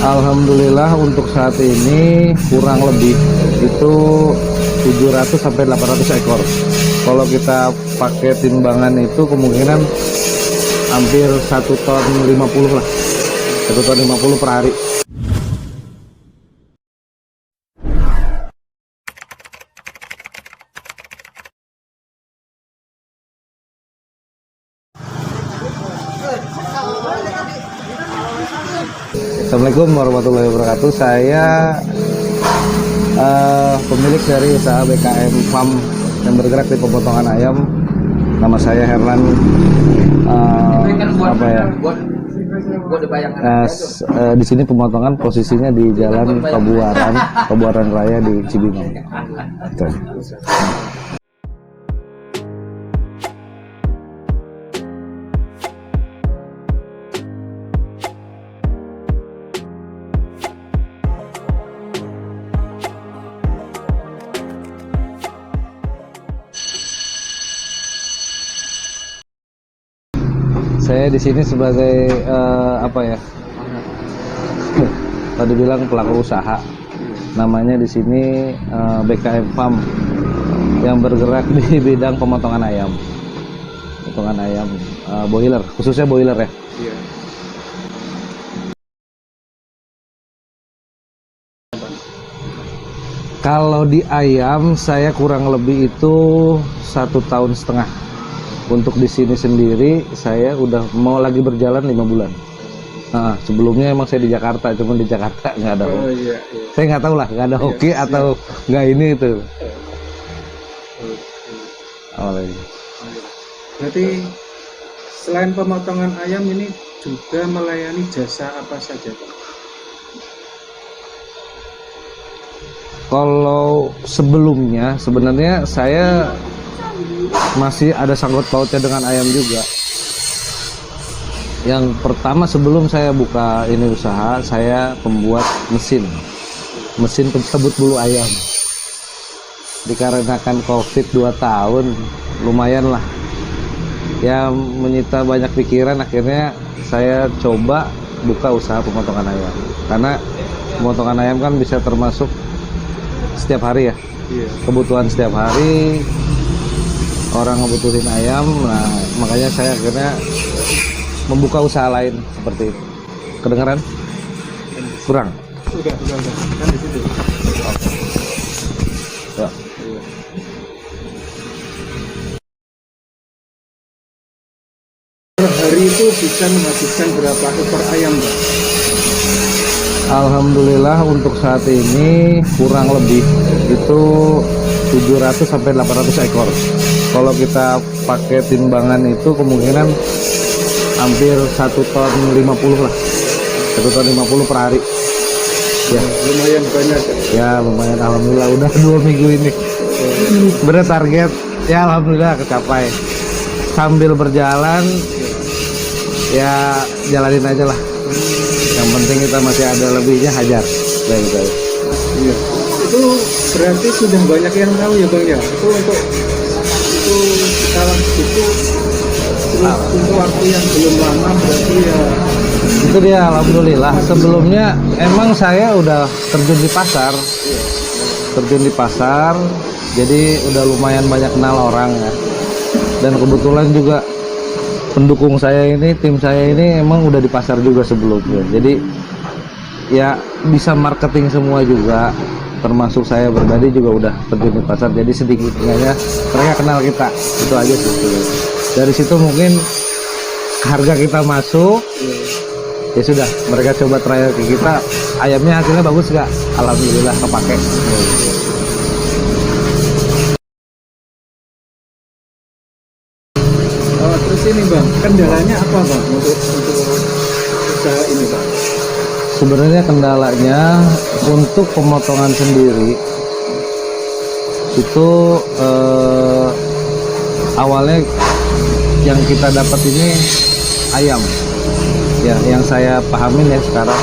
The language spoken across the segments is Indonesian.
Alhamdulillah untuk saat ini kurang lebih itu 700 sampai 800 ekor. Kalau kita pakai timbangan itu kemungkinan hampir 1 ton 50 lah. 1 ton 50 per hari. Assalamualaikum warahmatullahi wabarakatuh. Saya pemilik dari usaha BKM Farm yang bergerak di pemotongan ayam. Nama saya Herlan. Di sini pemotongan posisinya di Jalan Pabuaran Raya di Cibinong. Saya di sini sebagai tadi bilang pelaku usaha. Namanya di sini BKM Farm yang bergerak di bidang pemotongan ayam. Pemotongan ayam boiler, khususnya boiler ya. Iya. Kalau di ayam saya kurang lebih itu 1,5 tahun. Untuk di sini sendiri saya udah mau lagi berjalan 5 bulan. Nah, sebelumnya emang saya di Jakarta, cuman di Jakarta nggak ada. Iya. Saya nggak tahu lah, nggak ada hoki atau nggak ini itu. Berarti selain pemotongan ayam ini juga melayani jasa apa saja, Pak? Kalau sebelumnya sebenarnya saya masih ada sangkut pautnya dengan ayam juga. Yang pertama sebelum saya buka ini usaha, saya pembuat mesin pencabut bulu ayam. Dikarenakan COVID 2 tahun, lumayan lah ya, menyita banyak pikiran. Akhirnya saya coba buka usaha pemotongan ayam, karena pemotongan ayam kan bisa termasuk setiap hari ya. Kebutuhan setiap hari orang ngebutuhin ayam. Nah, makanya saya akhirnya membuka usaha lain seperti itu. Kedengaran? Kurang? Udah. Kan di situ. Ya. Per hari itu bisa menghabiskan berapa ekor ayam, Pak? Alhamdulillah untuk saat ini kurang lebih itu 700 sampai 800 ekor. Kalau kita pakai timbangan itu kemungkinan hampir 1,50 ton lah. 1,50 ton per hari. Ya, lumayan banyak. Ya, lumayan. Alhamdulillah udah 2 minggu ini. Bener target. Ya, alhamdulillah kecapai. Sambil berjalan ya jalanin aja lah. Yang penting kita masih ada lebihnya, hajar. Iya. Itu berarti sudah banyak yang tahu ya, Bang ya. Itu untuk sekarang itu untuk waktu yang belum lama berarti ya. Itu dia, alhamdulillah. Sebelumnya emang saya udah terjun di pasar, jadi udah lumayan banyak kenal orang ya. Dan kebetulan juga pendukung saya ini, tim saya ini emang udah di pasar juga sebelumnya. Jadi ya bisa marketing semua juga, termasuk saya pribadi juga udah terjun di pasar. Jadi sedikitnya mereka kenal kita, itu aja sih. Dari situ mungkin harga kita masuk, ya sudah mereka coba trial ke kita, ayamnya hasilnya bagus nggak? Alhamdulillah kepake. Terus ini Bang, kendalanya apa Bang untuk usaha ini Bang? Sebenarnya kendalanya untuk pemotongan sendiri itu awalnya yang kita dapat ini ayam ya, yang saya pahamin ya sekarang,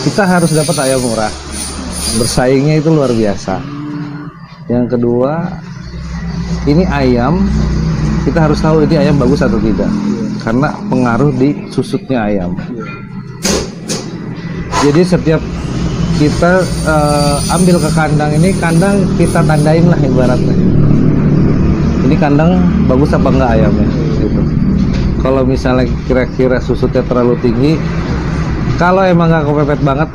kita harus dapat ayam murah, bersaingnya itu luar biasa. Yang kedua, ini ayam kita harus tahu ini ayam bagus atau tidak, karena pengaruh di susutnya ayam. Jadi setiap kita ambil ke kandang ini, kandang kita tandain lah ibaratnya. Ini kandang bagus apa enggak ayamnya gitu. Kalau misalnya kira-kira susutnya terlalu tinggi, kalau emang nggak kepepet banget,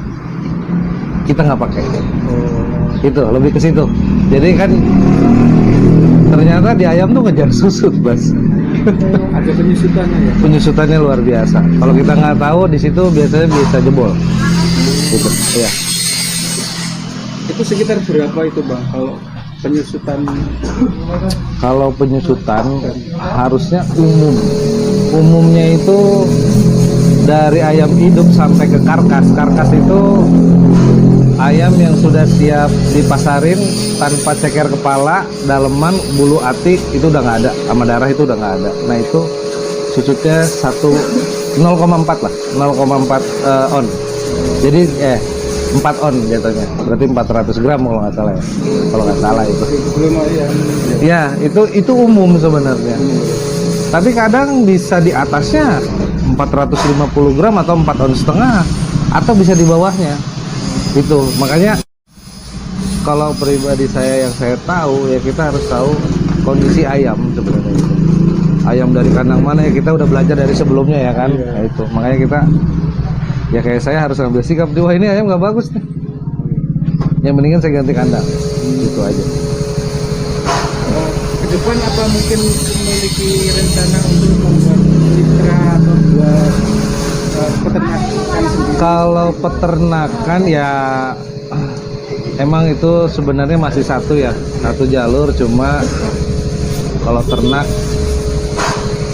kita nggak pakai. Itu lebih ke situ. Jadi kan ternyata di ayam tuh ngejar susut, Bas. Ada penyusutannya ya. Penyusutannya luar biasa. Kalau kita nggak tahu, di situ biasanya bisa jebol. Gitu, ya. Itu sekitar berapa itu Bang kalau penyusutan? Kalau penyusutan harusnya umum. Umumnya itu dari ayam hidup sampai ke karkas. Karkas itu ayam yang sudah siap dipasarin tanpa ceker kepala, daleman, bulu ati itu udah nggak ada, sama darah itu udah nggak ada. Nah itu susutnya 0,4 lah, 0,4 on. Jadi 4 on jatuhnya, berarti 400 gram kalau nggak salah ya. Kalau nggak salah itu. Belum ayam. Ya itu umum sebenarnya. Tapi kadang bisa di atasnya 450 gram atau 4 on setengah, atau bisa di bawahnya. Itu makanya kalau pribadi saya yang saya tahu ya, kita harus tahu kondisi ayam sebenarnya itu. Ayam dari kandang mana ya, kita udah belajar dari sebelumnya ya kan. Nah, itu makanya kita ya kayak saya harus ambil sikap, wah ini ayam nggak bagus nih, yang mendingan saya ganti kandang. Gitu aja. Ke depan apa mungkin memiliki rencana untuk membuat mitra atau buat peternakan sendiri? Kalau peternakan ya emang itu sebenarnya masih satu jalur, cuma kalau ternak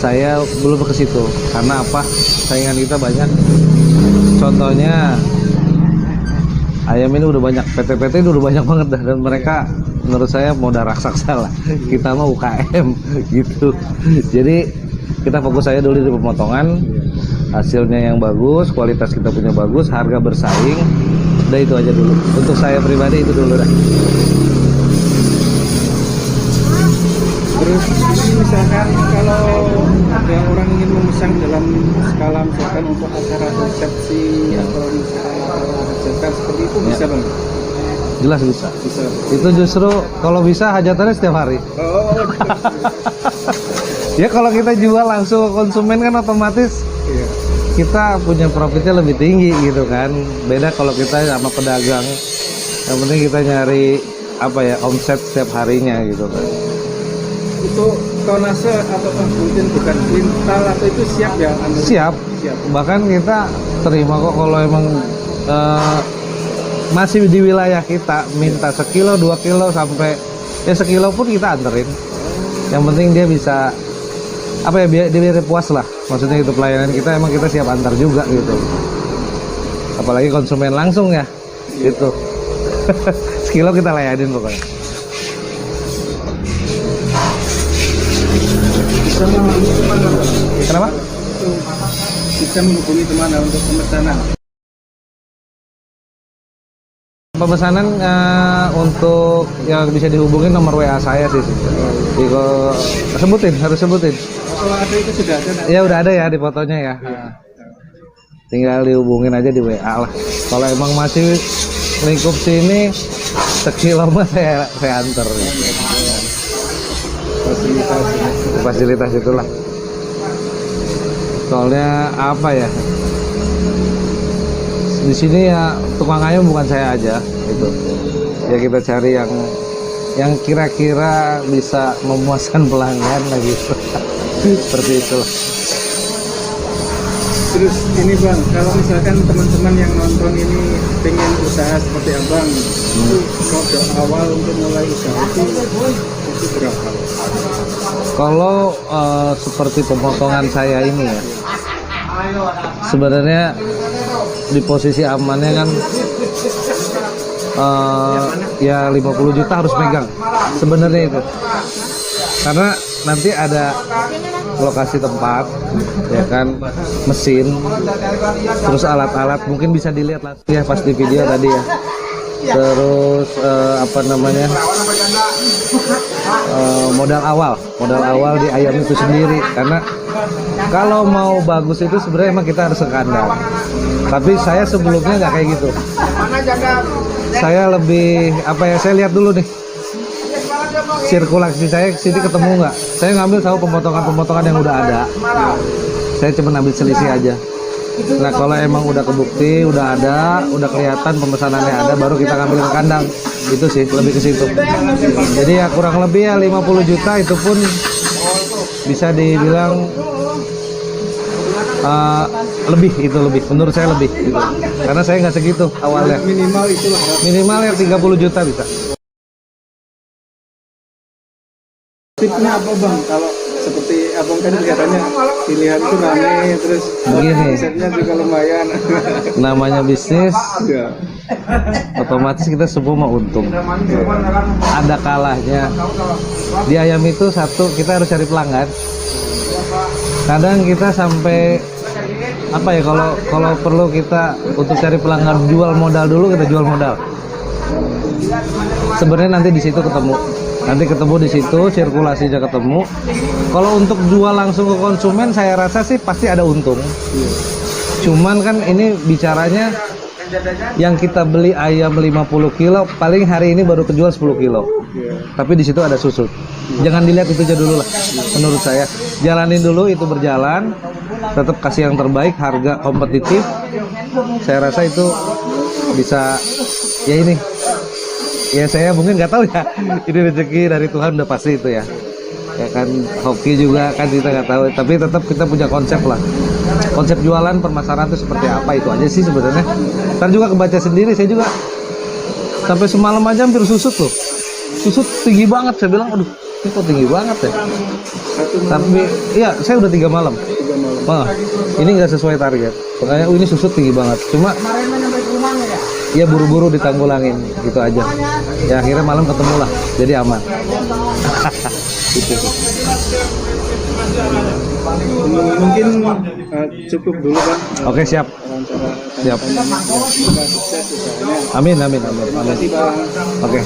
saya belum ke situ karena apa, saingan kita banyak. Contohnya ayam ini udah banyak, PT-PT itu udah banyak banget dah, dan mereka menurut saya modal raksasa lah. Kita mah UKM gitu. Jadi kita fokus saya dulu di pemotongan, hasilnya yang bagus, kualitas kita punya bagus, harga bersaing. Udah itu aja dulu. Untuk saya pribadi itu dulu dah. Terus ini misalkan kalau ada orang ingin memesan dalam skala misalkan untuk acara resepsi atau misalkan acara hajatan seperti itu bisa Bang? Jelas bisa. Bisa. Itu justru kalau bisa hajatannya setiap hari. Oh. Ya kalau kita jual langsung ke konsumen kan otomatis Iya. kita punya profitnya lebih tinggi gitu kan. Beda kalau kita sama pedagang, yang penting kita nyari apa ya, omset setiap harinya gitu kan. Itu tonase atau mungkin bukan kuintal atau itu siap ya? Siap. Siap. Bahkan kita terima kok kalau emang masih di wilayah kita, minta sekilo 2 kilo sampai ya sekilo pun kita anterin. Yang penting dia bisa apa ya, biar puas lah, maksudnya itu pelayanan kita, emang kita siap antar juga gitu, apalagi konsumen langsung ya gitu. Sekilo kita layanin pokoknya. Bisa menghubungi kemana Bang? Kenapa? Bisa menghubungi kemana untuk pemesanan? Pemesanan untuk yang bisa dihubungin nomor WA saya sih. Jadi kalau harus sebutin. Kalau ada itu sudah ada. Ya udah ada ya di fotonya ya. Tinggal dihubungin aja di WA lah. Kalau emang masih lingkup sini sekilo mah saya anter. Fasilitas itulah. Soalnya apa ya? Di sini ya tukang ayam bukan saya aja gitu. Ya kita cari yang kira-kira bisa memuaskan pelanggan lah gitu. Seperti itu. Terus ini Bang, kalau misalkan teman-teman yang nonton ini pengen usaha seperti Abang, itu modal awal untuk mulai usaha itu berapa? Kalau seperti pemotongan saya ini ya, sebenarnya di posisi amannya kan ya 50 juta harus megang sebenarnya itu, karena nanti ada lokasi tempat ya kan, mesin, terus alat-alat mungkin bisa dilihat langsung ya pas di video tadi ya. Terus apa namanya, modal awal di ayam itu sendiri, karena Kalau mau bagus itu sebenarnya emang kita harus ke kandang. Tapi saya sebelumnya nggak kayak gitu. Saya lebih apa ya? Saya lihat dulu nih sirkulasi saya sini ketemu nggak. Saya ngambil tahu pemotongan-pemotongan yang udah ada. Saya cuma ambil selisih aja. Nah kalau emang udah kebukti, udah ada, udah kelihatan pemesanannya ada, baru kita ngambil ke kandang. Itu sih lebih ke situ. Jadi ya kurang lebih ya 50 juta itu pun bisa dibilang lebih, itu lebih. Menurut saya lebih gitu. Karena saya nggak segitu awalnya. Minimal itulah. Minimal ya 30 juta bisa. Tipsnya apa bang? Kalau seperti abang kan kelihatannya pilihan itu rame, terus Begini. omsetnya juga lumayan. Namanya bisnis, Ya. otomatis kita semua mau untung. Ada kalahnya. Di ayam itu satu, kita harus cari pelanggan. Kadang kita sampai apa ya, kalau perlu kita untuk cari pelanggan jual modal dulu, kita jual modal. Sebenarnya nanti di situ ketemu. Nanti ketemu di situ, sirkulasinya ketemu. Kalau untuk jual langsung ke konsumen, saya rasa sih pasti ada untung. Cuman kan ini bicaranya yang kita beli ayam 50 kilo, paling hari ini baru kejual 10 kilo. Tapi di situ ada susut. Jangan dilihat itu aja dulu lah. Menurut saya, jalanin dulu itu berjalan. Tetap kasih yang terbaik, harga kompetitif. Saya rasa itu bisa, ya ini. Ya saya mungkin nggak tahu ya. Ini rezeki dari Tuhan udah pasti itu ya. Ya kan hoki juga kan kita nggak tahu. Tapi tetap kita punya konsep lah. Konsep jualan permasalahan itu seperti apa, itu aja sih sebenarnya. Ntar juga kebaca sendiri, saya juga sampai semalam aja hampir susut loh. Susut tinggi banget, saya bilang aduh ini kok tinggi banget ya. Tapi iya saya udah 3 malam. Ini nggak sesuai target. Makanya ini susut tinggi banget. Cuma ya buru-buru ditanggulangin gitu aja. Ya akhirnya malam ketemu lah, jadi aman. Gitu. Mungkin cukup dulu kan. Oke siap. Siap. Semoga sukses usahanya. Amin amin amin. Terima Amin. kasih bang. Oke.